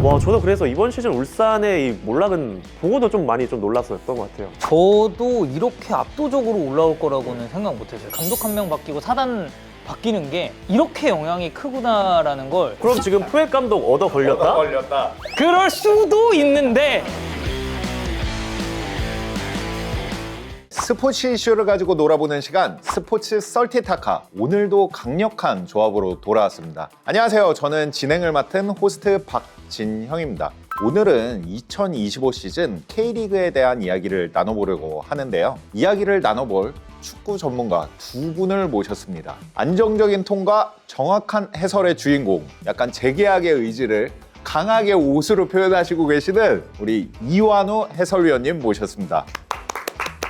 와, 저도 그래서 이번 시즌 울산의 이 몰락은 보고도 좀 많이 좀 놀랐었던 것 같아요. 저도 이렇게 압도적으로 올라올 거라고는 생각 못했어요. 감독 한 명 바뀌고 사단 바뀌는 게 이렇게 영향이 크구나라는 걸. 그럼 지금 푸엣 감독 얻어 걸렸다? 그럴 수도 있는데 스포츠 이슈를 가지고 놀아보는 시간, 스포츠 썰티타카. 오늘도 강력한 조합으로 돌아왔습니다. 안녕하세요. 저는 진행을 맡은 호스트 박진형입니다. 오늘은 2025 시즌 K리그에 대한 이야기를 나눠보려고 하는데요. 이야기를 나눠볼 축구 전문가 두 분을 모셨습니다. 안정적인 톤과 정확한 해설의 주인공, 약간 재계약의 의지를 강하게 옷으로 표현하시고 계시는 우리 이완우 해설위원님 모셨습니다.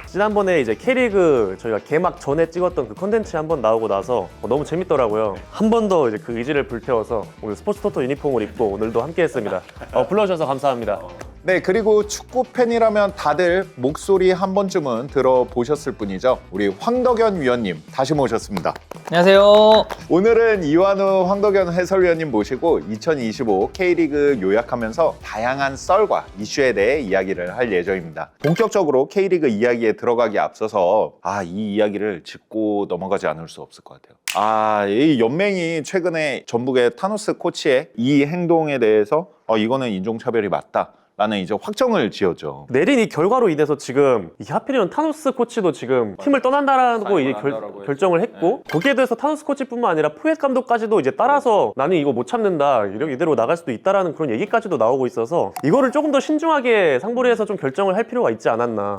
지난번에 이제 K리그 저희가 개막 전에 찍었던 그 컨텐츠 한번 나오고 나서 너무 재밌더라고요. 한 번 더 이제 그 의지를 불태워서 오늘 스포츠 토토 유니폼을 입고 오늘도 함께 했습니다. 불러주셔서 감사합니다. 네, 그리고 축구 팬이라면 다들 목소리 한 번쯤은 들어보셨을 분이죠. 우리 황덕연 위원님 다시 모셨습니다. 안녕하세요. 오늘은 이완우 황덕연 해설위원님 모시고 2025 K리그 요약하면서 다양한 썰과 이슈에 대해 이야기를 할 예정입니다. 본격적으로 K리그 이야기에 들어가기 앞서서 이 이야기를 짚고 넘어가지 않을 수 없을 것 같아요. 이 연맹이 최근에 전북의 타누스 코치의 이 행동에 대해서 이거는 인종차별이 맞다 라는 이제 확정을 지었죠. 내린 이 결과로 인해서 지금 이 하필이면 타누스 코치도 지금 팀을 떠난다라고 이제 결정을 했고, 거기에 대해서 타누스 코치뿐만 아니라 푸엣 감독까지도 이제 따라서 나는 이거 못 참는다, 이대로 나갈 수도 있다라는 그런 얘기까지도 나오고 있어서 이거를 조금 더 신중하게 상보리에서 좀 결정을 할 필요가 있지 않았나.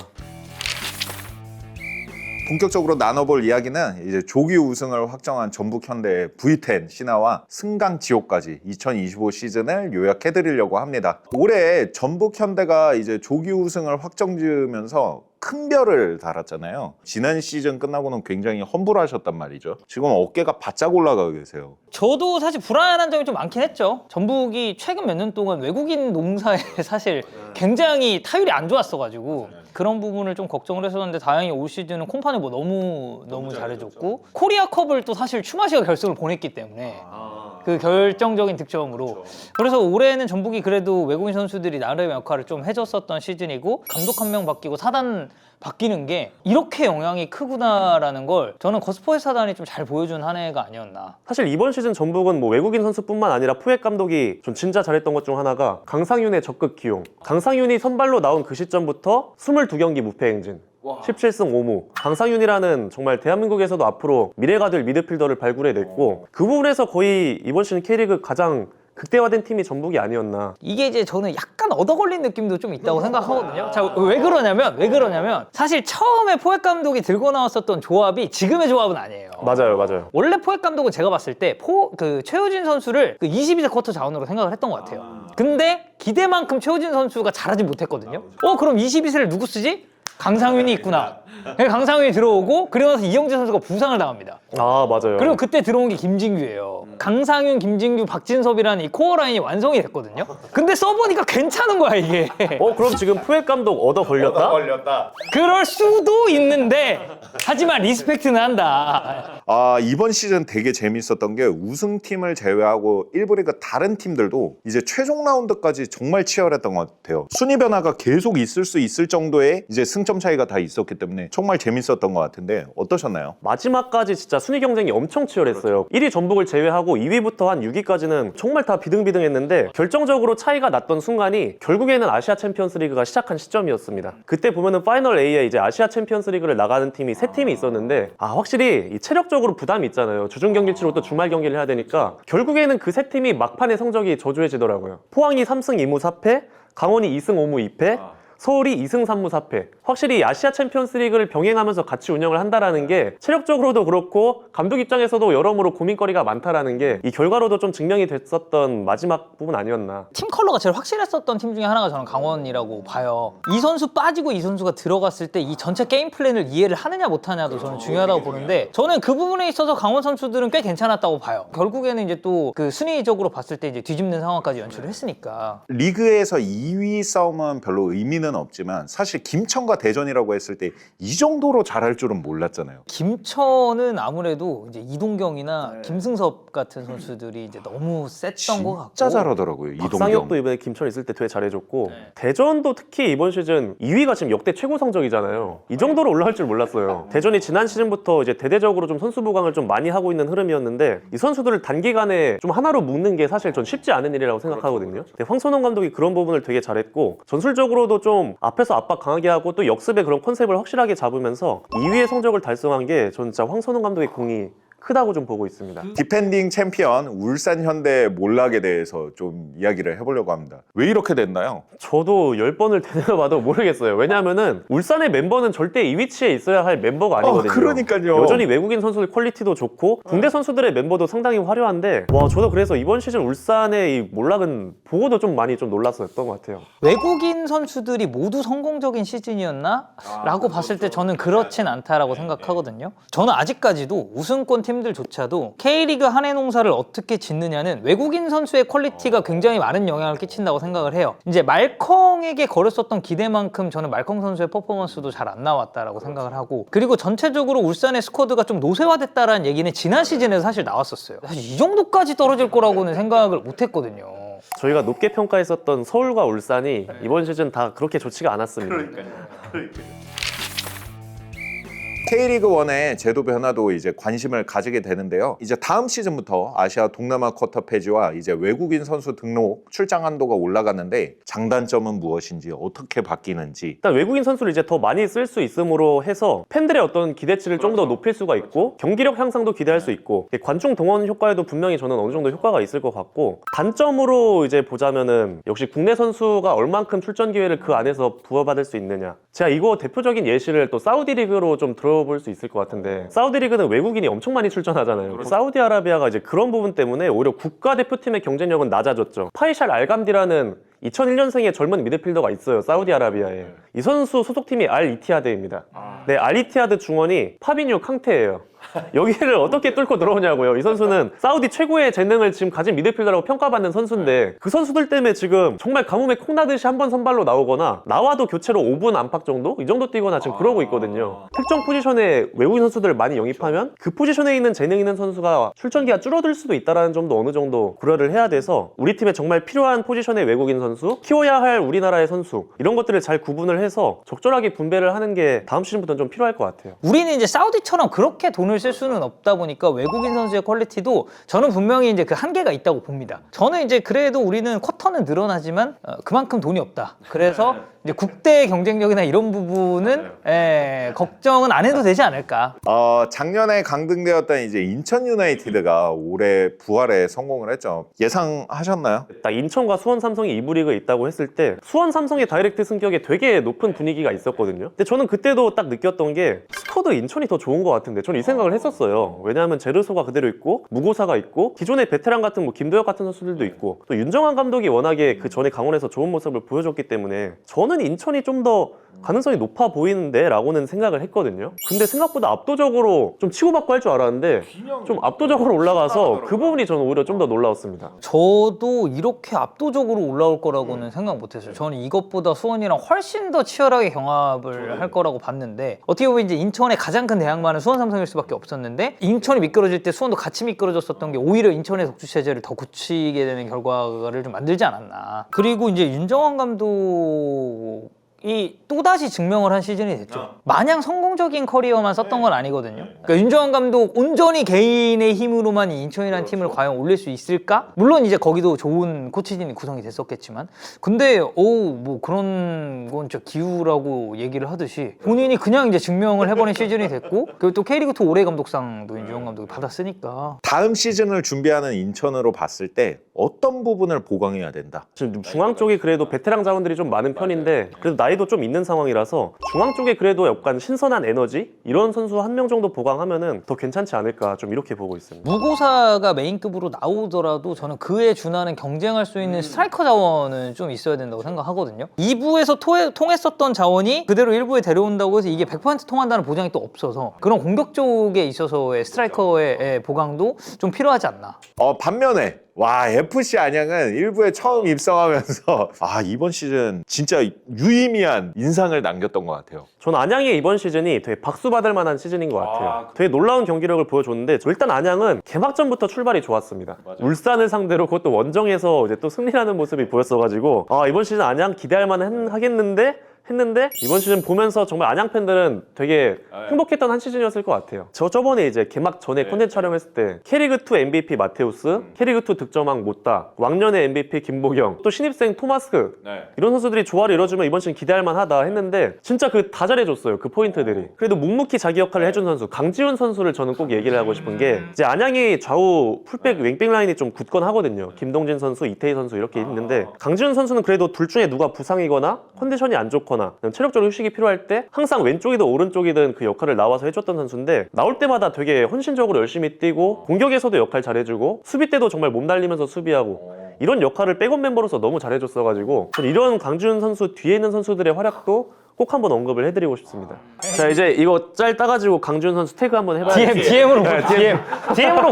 본격적으로 나눠볼 이야기는 이제 조기 우승을 확정한 전북 현대의 V10 신화와 승강 지옥까지 2025 시즌을 요약해드리려고 합니다. 올해 전북 현대가 이제 조기 우승을 확정지으면서 큰 별을 달았잖아요. 지난 시즌 끝나고는 굉장히 험불하셨단 말이죠. 지금 어깨가 바짝 올라가 계세요. 저도 사실 불안한 점이 좀 많긴 했죠. 전북이 최근 몇 년 동안 외국인 농사에 사실 굉장히 타율이 안 좋았어가지고 그런 부분을 좀 걱정을 했었는데, 다행히 올 시즌은 콤파니 뭐 너무 잘해줬고, 코리아컵을 또 사실 추마시가 결승을 보냈기 때문에 그 결정적인 득점으로. 그래서 올해는 전북이 그래도 외국인 선수들이 나름의 역할을 좀 해줬었던 시즌이고, 감독 한 명 바뀌고 사단 바뀌는 게 이렇게 영향이 크구나라는 걸 저는 거스포의 사단이 좀 잘 보여준 한 해가 아니었나. 사실 이번 시즌 전북은 뭐 외국인 선수뿐만 아니라 푸엣 감독이 좀 진짜 잘했던 것 중 하나가 강상윤의 적극 기용. 강상윤이 선발로 나온 그 시점부터 22경기 무패 행진, 17승 5무. 강상윤이라는 정말 대한민국에서도 앞으로 미래가 될 미드필더를 발굴해냈고, 그 부분에서 거의 이번 시즌 K리그 가장 극대화된 팀이 전북이 아니었나. 이게 이제 저는 약간 얻어걸린 느낌도 좀 있다고 생각하거든요. 자, 왜 그러냐면 사실 처음에 포획 감독이 들고 나왔었던 조합이 지금의 조합은 아니에요. 맞아요. 원래 포획 감독은 제가 봤을 때 최효진 선수를 22세 쿼터 자원으로 생각을 했던 것 같아요. 근데 기대만큼 최효진 선수가 잘하진 못했거든요. 그럼 22세를 누구 쓰지? 강상윤이 있구나. 강상윤이 들어오고, 그리고 나서 이영재 선수가 부상을 당합니다. 맞아요. 그리고 그때 들어온 게 김진규예요. 강상윤, 김진규, 박진섭이라는 이 코어 라인이 완성이 됐거든요. 근데 써보니까 괜찮은 거야, 이게. 그럼 지금 푸엣 감독 얻어 걸렸다? 그럴 수도 있는데, 하지만 리스펙트는 한다. 이번 시즌 되게 재밌었던 게 우승팀을 제외하고 1부 리그 다른 팀들도 이제 최종 라운드까지 정말 치열했던 것 같아요. 순위 변화가 계속 있을 수 있을 정도의 이제 승점 차이가 다 있었기 때문에 정말 재밌었던 것 같은데 어떠셨나요? 마지막까지 진짜 순위 경쟁이 엄청 치열했어요. 1위 전북을 제외하고 2위부터 한 6위까지는 정말 다 비등비등했는데, 결정적으로 차이가 났던 순간이 결국에는 아시아 챔피언스 리그가 시작한 시점이었습니다. 그때 보면은 파이널 A에 이제 아시아 챔피언스 리그를 나가는 팀이 3팀이 있었는데, 확실히 이 체력적으로 부담이 있잖아요. 주중 경기 치르고 또 주말 경기를 해야 되니까 결국에는 그 3팀이 막판의 성적이 저조해지더라고요. 포항이 3승 2무 4패, 강원이 2승 5무 2패, 서울이 2승 3무 4패. 확실히 아시아 챔피언스 리그를 병행하면서 같이 운영을 한다라는 게 체력적으로도 그렇고 감독 입장에서도 여러모로 고민거리가 많다라는 게 이 결과로도 좀 증명이 됐었던 마지막 부분 아니었나. 팀 컬러가 제일 확실했었던 팀 중에 하나가 저는 강원이라고 봐요. 이 선수 빠지고 이 선수가 들어갔을 때 이 전체 게임 플랜을 이해를 하느냐 못하냐도 저는 중요하다고 보는데, 저는 그 부분에 있어서 강원 선수들은 꽤 괜찮았다고 봐요. 결국에는 이제 또 그 순위적으로 봤을 때 이제 뒤집는 상황까지 연출을 했으니까. 리그에서 2위 싸움은 별로 의미는 수는 없지만 사실 김천과 대전이라고 했을 때 이 정도로 잘할 줄은 몰랐잖아요. 김천은 아무래도 이제 이동경이나 김승섭 같은 선수들이 이제 너무 셌던 것 같고 진짜 잘하더라고요. 박상혁도 이동경. 이번에 김천 있을 때 되게 잘해줬고 대전도 특히 이번 시즌 2위가 지금 역대 최고 성적이잖아요. 이 정도로 올라갈 줄 몰랐어요. 대전이 지난 시즌부터 이제 대대적으로 좀 선수 보강을 좀 많이 하고 있는 흐름이었는데 이 선수들을 단기간에 좀 하나로 묶는 게 사실 전 쉽지 않은 일이라고 생각하거든요. 근데 황선홍 감독이 그런 부분을 되게 잘했고 전술적으로도 좀 앞에서 압박 강하게 하고 또 역습의 그런 컨셉을 확실하게 잡으면서 2위의 성적을 달성한 게 전 진짜 황선홍 감독의 공이 크다고 좀 보고 있습니다. 디펜딩 챔피언 울산 현대 몰락에 대해서 좀 이야기를 해보려고 합니다. 왜 이렇게 됐나요? 저도 10번을 되뇌어봐도 모르겠어요. 왜냐하면은 울산의 멤버는 절대 이 위치에 있어야 할 멤버가 아니거든요. 그러니까요. 여전히 외국인 선수들 퀄리티도 좋고 국내 선수들의 멤버도 상당히 화려한데 와 저도 그래서 이번 시즌 울산의 이 몰락은 보고도 좀 많이 좀 놀랐었던 것 같아요. 외국인 선수들이 모두 성공적인 시즌이었나? 라고 봤을 때 저는 그렇진 않다라고 생각하거든요. 저는 아직까지도 우승권 팀들조차도 K리그 한 해 농사를 어떻게 짓느냐는 외국인 선수의 퀄리티가 굉장히 많은 영향을 끼친다고 생각을 해요. 이제 말컹에게 걸었었던 기대만큼 저는 말컹 선수의 퍼포먼스도 잘 안 나왔다라고 생각을 하고 그리고 전체적으로 울산의 스쿼드가 좀 노쇠화됐다라는 얘기는 지난 시즌에서 사실 나왔었어요. 사실 이 정도까지 떨어질 거라고는 생각을 못 했거든요. 저희가 높게 평가했었던 서울과 울산이 이번 시즌 다 그렇게 좋지가 않았습니다. K리그 1의 제도 변화도 이제 관심을 가지게 되는데요. 이제 다음 시즌부터 아시아 동남아 쿼터 페이지와 이제 외국인 선수 등록 출장 한도가 올라가는데 장단점은 무엇인지 어떻게 바뀌는지 일단 외국인 선수를 이제 더 많이 쓸 수 있음으로 해서 팬들의 어떤 기대치를 좀 더 높일 수가 있고 경기력 향상도 기대할 수 있고 관중 동원 효과에도 분명히 저는 어느 정도 효과가 있을 것 같고 단점으로 이제 보자면은 역시 국내 선수가 얼만큼 출전 기회를 그 안에서 부여받을 수 있느냐. 제가 이거 대표적인 예시를 또 사우디 리그로 좀 들어볼 수 있을 것 같은데 사우디 리그는 외국인이 엄청 많이 출전하잖아요. 사우디아라비아가 이제 그런 부분 때문에 오히려 국가대표팀의 경쟁력은 낮아졌죠. 파이샬 알감디라는 2001년생의 젊은 미드필더가 있어요. 사우디아라비아에. 이 선수 소속팀이 알 이티하드입니다. 네, 알 이티하드 중원이 파비뉴 캉테예요. 여기를 어떻게 뚫고 들어오냐고요. 이 선수는 사우디 최고의 재능을 지금 가진 미드필더라고 평가받는 선수인데 그 선수들 때문에 지금 정말 가뭄에 콩나듯이 한 번 선발로 나오거나 나와도 교체로 5분 안팎 정도? 이 정도 뛰거나 지금 그러고 있거든요. 특정 포지션에 외국인 선수들을 많이 영입하면 그 포지션에 있는 재능 있는 선수가 출전기가 줄어들 수도 있다는 점도 어느 정도 고려를 해야 돼서 우리 팀에 정말 필요한 포지션의 외국인 선수, 키워야 할 우리나라의 선수 이런 것들을 잘 구분을 해서 적절하게 분배를 하는 게 다음 시즌부터는 좀 필요할 것 같아요. 우리는 이제 사우디처럼 그렇게 돈을 쓸 수는 없다 보니까 외국인 선수의 퀄리티도 저는 분명히 이제 그 한계가 있다고 봅니다. 저는 이제 그래도 우리는 쿼터는 늘어나지만 그만큼 돈이 없다. 그래서 이제 국대 경쟁력이나 이런 부분은 걱정은 안 해도 되지 않을까. 작년에 강등되었던 이제 인천 유나이티드가 올해 부활에 성공을 했죠. 예상하셨나요? 딱 인천과 수원 삼성이 2부 리그에 있다고 했을 때 수원 삼성의 다이렉트 승격에 되게 높은 분위기가 있었거든요. 근데 저는 그때도 딱 느꼈던 게 스쿼드 인천이 더 좋은 것 같은데 저는 이 생각을 했었어요. 왜냐하면 제르소가 그대로 있고 무고사가 있고 기존의 베테랑 같은 뭐 김도혁 같은 선수들도 있고 또 윤정환 감독이 워낙에 그 전에 강원에서 좋은 모습을 보여줬기 때문에 저는 인천이 좀 더 가능성이 높아 보이는데 라고는 생각을 했거든요. 근데 생각보다 압도적으로 좀 치고받고 할 줄 알았는데 좀 압도적으로 올라가서 그 부분이 저는 오히려 좀 더 놀라웠습니다. 저도 이렇게 압도적으로 올라올 거라고는 생각 못했어요. 저는 이것보다 수원이랑 훨씬 더 치열하게 경합을 할 거라고 봤는데 어떻게 보면 이제 인천의 가장 큰 대항마는 수원 삼성일 수밖에 없었는데 인천이 미끄러질 때 수원도 같이 미끄러졌었던 게 오히려 인천의 독주 체제를 더 굳히게 되는 결과를 좀 만들지 않았나. 그리고 이제 윤정환 감독 이 또다시 증명을 한 시즌이 됐죠. 마냥 성공적인 커리어만 썼던 건 아니거든요. 그러니까 윤정환 감독 온전히 개인의 힘으로만 이 인천이라는 팀을 과연 올릴 수 있을까? 물론 이제 거기도 좋은 코치진이 구성이 됐었겠지만 근데 뭐 그런 건 진짜 기우라고 얘기를 하듯이 본인이 그냥 이제 증명을 해버린 시즌이 됐고 그리고 또 K리그2 올해 감독상도 윤정환 감독이 받았으니까 다음 시즌을 준비하는 인천으로 봤을 때 어떤 부분을 보강해야 된다? 지금 중앙 쪽에 그래도 베테랑 자원들이 좀 많은 편인데 그래도 나이도 좀 있는 상황이라서 중앙 쪽에 그래도 약간 신선한 에너지 이런 선수 한 명 정도 보강하면은 더 괜찮지 않을까 좀 이렇게 보고 있습니다. 무고사가 메인급으로 나오더라도 저는 그에 준하는 경쟁할 수 있는 스트라이커 자원은 좀 있어야 된다고 생각하거든요. 2부에서 통했었던 자원이 그대로 1부에 데려온다고 해서 이게 100% 통한다는 보장이 또 없어서 그런 공격 쪽에 있어서의 스트라이커의 보강도 좀 필요하지 않나. 반면에 와, FC 안양은 1부에 처음 입성하면서 이번 시즌 진짜 유의미한 인상을 남겼던 것 같아요. 저는 안양의 이번 시즌이 되게 박수받을 만한 시즌인 것 같아요. 되게 놀라운 경기력을 보여줬는데 일단 안양은 개막전부터 출발이 좋았습니다. 울산을 상대로 그것도 원정에서 이제 또 승리하는 모습이 보였어가지고 이번 시즌 안양 기대할 만은 하겠는데 했는데 이번 시즌 보면서 정말 안양 팬들은 되게 행복했던 한 시즌이었을 것 같아요. 저번에 이제 개막 전에 콘텐츠 촬영했을 때 K리그2 MVP 마테우스, K리그2 득점왕 모따, 왕년의 MVP 김보경, 또 신입생 토마스 이런 선수들이 조화를 이뤄주면 이번 시즌 기대할 만하다 했는데 진짜 다 잘해줬어요. 그 포인트들이. 그래도 묵묵히 자기 역할을 해준 선수 강지훈 선수를 저는 꼭 얘기를 하고 싶은 게 이제 안양이 좌우 풀백 윙백 라인이 좀 굳건하거든요. 김동진 선수, 이태희 선수 이렇게 있는데 강지훈 선수는 그래도 둘 중에 누가 부상이거나 컨디션이 안 좋거나 체력적으로 휴식이 필요할 때 항상 왼쪽이든 오른쪽이든 그 역할을 나와서 해줬던 선수인데 나올 때마다 되게 헌신적으로 열심히 뛰고 공격에서도 역할 잘해주고 수비 때도 정말 몸 날리면서 수비하고 이런 역할을 백업 멤버로서 너무 잘해줬어가지고 저는 이런 강지훈 선수 뒤에 있는 선수들의 활약도 꼭 한번 언급을 해드리고 싶습니다. 자, 이제 이거 짤 따가지고 강지훈 선수 태그 한번 해봐야지. DM으로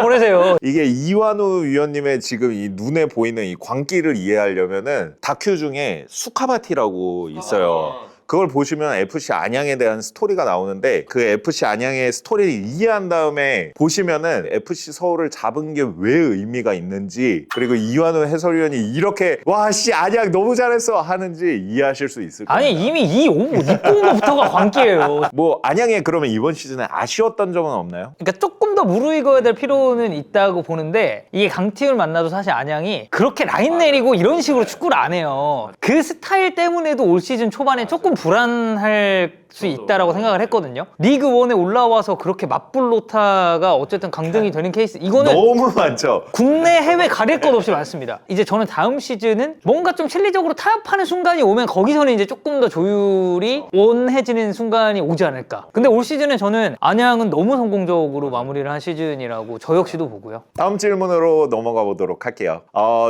보내세요. 이게 이완우 위원님의 지금 이 눈에 보이는 이 광기를 이해하려면은 다큐 중에 수카바티라고 있어요. 그걸 보시면 FC 안양에 대한 스토리가 나오는데 그 FC 안양의 스토리를 이해한 다음에 보시면은 FC 서울을 잡은 게 왜 의미가 있는지 그리고 이완우 해설위원이 이렇게 와씨 안양 너무 잘했어 하는지 이해하실 수 있을 거예요. 아니 이미 이 입고부터가 광기예요. 뭐 안양에 그러면 이번 시즌에 아쉬웠던 점은 없나요? 그러니까 조금 더 무르익어야 될 필요는 있다고 보는데 이게 강팀을 만나도 사실 안양이 그렇게 라인 내리고 이런 식으로 축구를 안 해요. 그 스타일 때문에도 올 시즌 초반에 조금 불안할 수 있다라고 생각을 했거든요. 리그 1에 올라와서 그렇게 맞불로타가 어쨌든 강등이 되는 케이스 이거는 너무 많죠. 국내 해외 가릴 것 없이 많습니다. 이제 저는 다음 시즌은 뭔가 좀 실리적으로 타협하는 순간이 오면 거기서는 이제 조금 더 조율이 원해지는 순간이 오지 않을까. 근데 올 시즌은 저는 안양은 너무 성공적으로 마무리를 한 시즌이라고 저 역시도 보고요. 다음 질문으로 넘어가 보도록 할게요.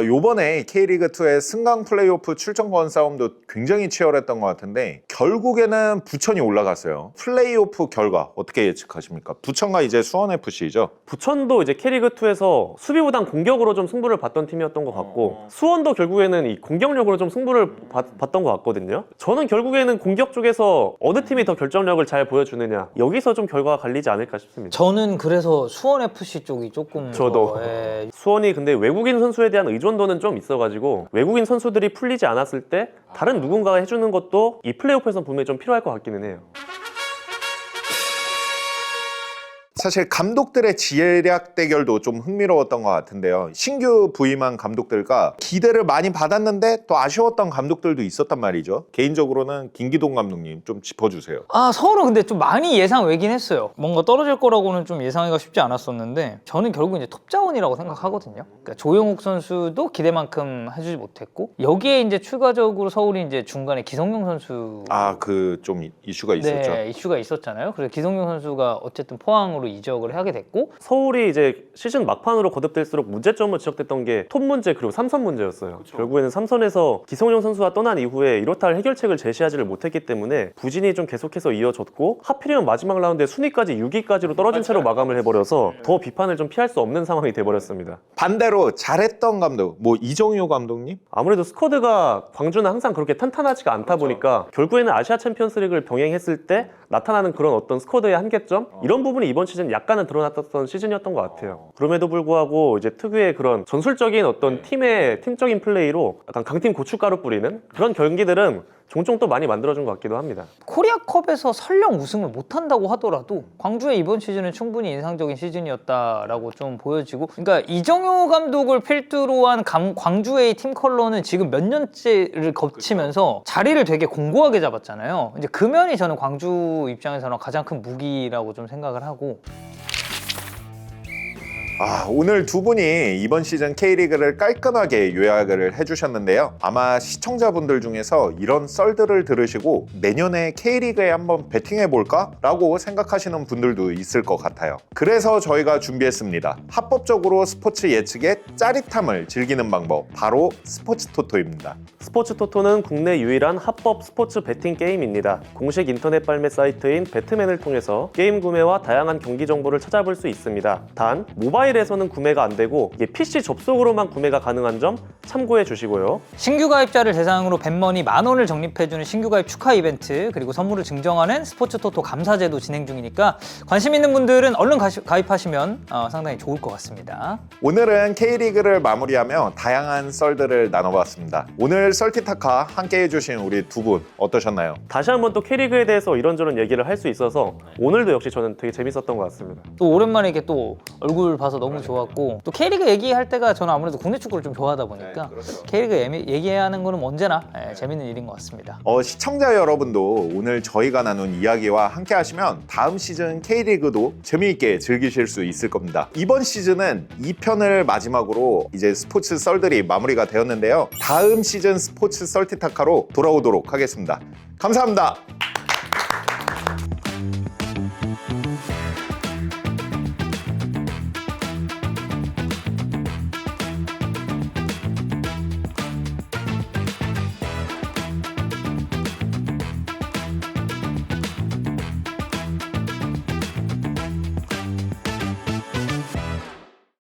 요번에 K리그2의 승강 플레이오프 출전권 싸움도 굉장히 치열했던 것 같은데 결국에는 부천이 올라갔어요. 플레이오프 결과 어떻게 예측하십니까? 부천과 이제 수원FC죠. 부천도 이제 K리그2에서 수비보단 공격으로 좀 승부를 봤던 팀이었던 것 같고 수원도 결국에는 이 공격력으로 좀 승부를 봤던 것 같거든요. 저는 결국에는 공격 쪽에서 어느 팀이 더 결정력을 잘 보여주느냐 여기서 좀 결과가 갈리지 않을까 싶습니다. 저는 그래서 수원FC 쪽이 조금 저도 더, 수원이 근데 외국인 선수에 대한 의존도는 좀 있어가지고 외국인 선수들이 풀리지 않았을 때 다른 누군가가 해주는 것도 이 플레이오프에서 분명히 좀 필요할 것 같기는 해요. 사실 감독들의 지혜력 대결도 좀 흥미로웠던 것 같은데요. 신규 부임한 감독들과 기대를 많이 받았는데 또 아쉬웠던 감독들도 있었단 말이죠. 개인적으로는 김기동 감독님 좀 짚어주세요. 서울은 근데 좀 많이 예상 외긴 했어요. 뭔가 떨어질 거라고는 좀 예상하기가 쉽지 않았었는데 저는 결국 이제 톱자원이라고 생각하거든요. 그러니까 조용욱 선수도 기대만큼 해주지 못했고 여기에 이제 추가적으로 서울이 이제 중간에 기성용 선수 그 좀 이슈가 있었죠. 네, 이슈가 있었잖아요. 그래서 기성용 선수가 어쨌든 포항으로 이적을 하게 됐고 서울이 이제 시즌 막판으로 거듭될수록 문제점으로 지적됐던 게 톱 문제 그리고 삼선 문제였어요. 결국에는 삼선에서 기성용 선수가 떠난 이후에 이렇다 할 해결책을 제시하지를 못했기 때문에 부진이 좀 계속해서 이어졌고 하필이면 마지막 라운드에 순위까지 6위까지로 떨어진 채로 마감을 해버려서 더 비판을 좀 피할 수 없는 상황이 돼버렸습니다. 반대로 잘했던 감독, 뭐 이정효 감독님? 아무래도 스쿼드가 광주는 항상 그렇게 탄탄하지가 않다 보니까 결국에는 아시아 챔피언스리그를 병행했을 때 나타나는 그런 어떤 스쿼드의 한계점 이런 부분이 이번 시즌 약간은 드러났던 시즌이었던 것 같아요. 그럼에도 불구하고 이제 특유의 그런 전술적인 어떤 팀적인 플레이로 약간 강팀 고춧가루 뿌리는 그런 경기들은 종종 또 많이 만들어준 것 같기도 합니다. 코리아컵에서 설령 우승을 못한다고 하더라도 광주의 이번 시즌은 충분히 인상적인 시즌이었다라고 좀 보여지고 그러니까 이정효 감독을 필두로 한 광주의 팀 컬러는 지금 몇 년째를 거치면서 자리를 되게 공고하게 잡았잖아요. 이제 그 면이 저는 광주 입장에서는 가장 큰 무기라고 좀 생각을 하고 오늘 두 분이 이번 시즌 K리그를 깔끔하게 요약을 해주셨는데요. 아마 시청자분들 중에서 이런 썰들을 들으시고 내년에 K리그에 한번 베팅해볼까? 라고 생각하시는 분들도 있을 것 같아요. 그래서 저희가 준비했습니다. 합법적으로 스포츠 예측의 짜릿함을 즐기는 방법, 바로 스포츠 토토입니다. 스포츠 토토는 국내 유일한 합법 스포츠 베팅 게임입니다. 공식 인터넷 발매 사이트인 배트맨을 통해서 게임 구매와 다양한 경기 정보를 찾아볼 수 있습니다. 단, 모바일에서는 구매가 안 되고 PC 접속으로만 구매가 가능한 점 참고해 주시고요. 신규 가입자를 대상으로 벤머니 10,000원을 적립해주는 신규 가입 축하 이벤트, 그리고 선물을 증정하는 스포츠 토토 감사제도 진행 중이니까 관심 있는 분들은 얼른 가입하시면 상당히 좋을 것 같습니다. 오늘은 K리그를 마무리하며 다양한 썰들을 나눠봤습니다. 오늘 썰티타카 함께 해주신 우리 두 분 어떠셨나요? 다시 한번 또 K리그에 대해서 이런저런 얘기를 할 수 있어서 오늘도 역시 저는 되게 재밌었던 것 같습니다. 또 오랜만에 이렇게 또 얼굴 봐서 너무 좋았고, 또 K리그 얘기할 때가 저는 아무래도 국내 축구를 좀 좋아하다 보니까 K리그 얘기하는 거는 언제나 재밌는 일인 것 같습니다. 시청자 여러분도 오늘 저희가 나눈 이야기와 함께 하시면 다음 시즌 K리그도 재미있게 즐기실 수 있을 겁니다. 이번 시즌은 2편을 마지막으로 이제 스포츠 썰들이 마무리가 되었는데요. 다음 시즌 스포츠 썰티타카로 돌아오도록 하겠습니다. 감사합니다.